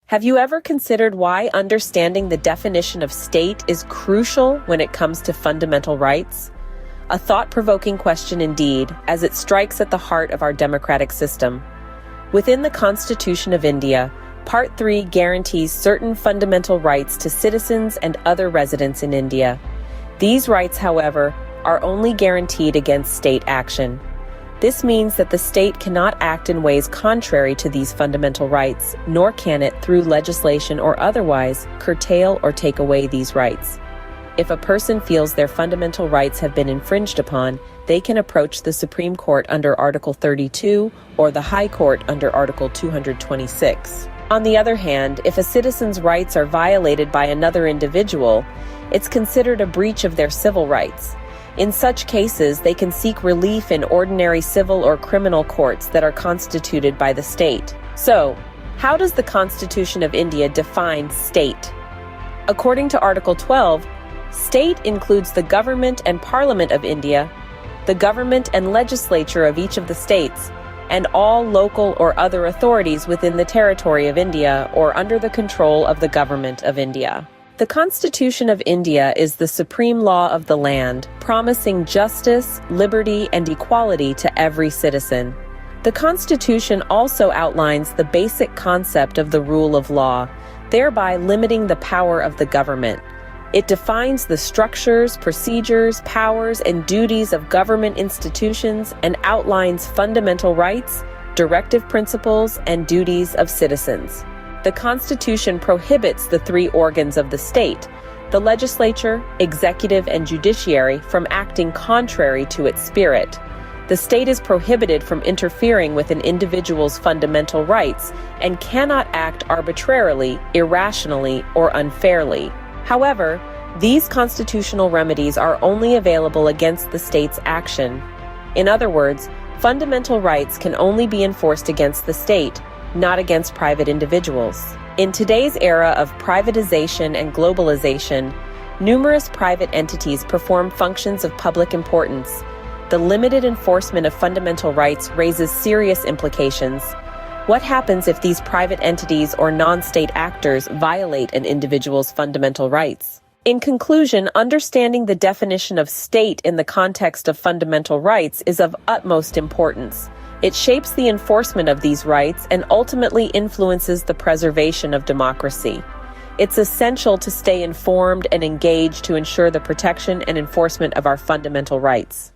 Have you ever considered why understanding the definition of state is crucial when it comes to fundamental rights? A thought-provoking question indeed, as it strikes at the heart of our democratic system. Within the Constitution of India, Part 3 guarantees certain fundamental rights to citizens and other residents in India. These rights, however, are only guaranteed against state action. This means that the state cannot act in ways contrary to these fundamental rights, nor can it, through legislation or otherwise, curtail or take away these rights. If a person feels their fundamental rights have been infringed upon, they can approach the Supreme Court under Article 32 or the High Court under Article 226. On the other hand, if a citizen's rights are violated by another individual, it's considered a breach of their civil rights. In such cases, they can seek relief in ordinary civil or criminal courts that are constituted by the state. So, how does the Constitution of India define state? According to Article 12, state includes the government and parliament of India, the government and legislature of each of the states, and all local or other authorities within the territory of India or under the control of the government of India. The Constitution of India is the supreme law of the land, promising justice, liberty, and equality to every citizen. The Constitution also outlines the basic concept of the rule of law, thereby limiting the power of the government. It defines the structures, procedures, powers, and duties of government institutions and outlines fundamental rights, directive principles, and duties of citizens. The Constitution prohibits the three organs of the state, the legislature, executive, and judiciary, from acting contrary to its spirit. The state is prohibited from interfering with an individual's fundamental rights and cannot act arbitrarily, irrationally, or unfairly. However, these constitutional remedies are only available against the state's action. In other words, fundamental rights can only be enforced against the state, not against private individuals. In today's era of privatization and globalization, numerous private entities perform functions of public importance. The limited enforcement of fundamental rights raises serious implications. What happens if these private entities or non-state actors violate an individual's fundamental rights? In conclusion, understanding the definition of state in the context of fundamental rights is of utmost importance. It shapes the enforcement of these rights and ultimately influences the preservation of democracy. It's essential to stay informed and engaged to ensure the protection and enforcement of our fundamental rights.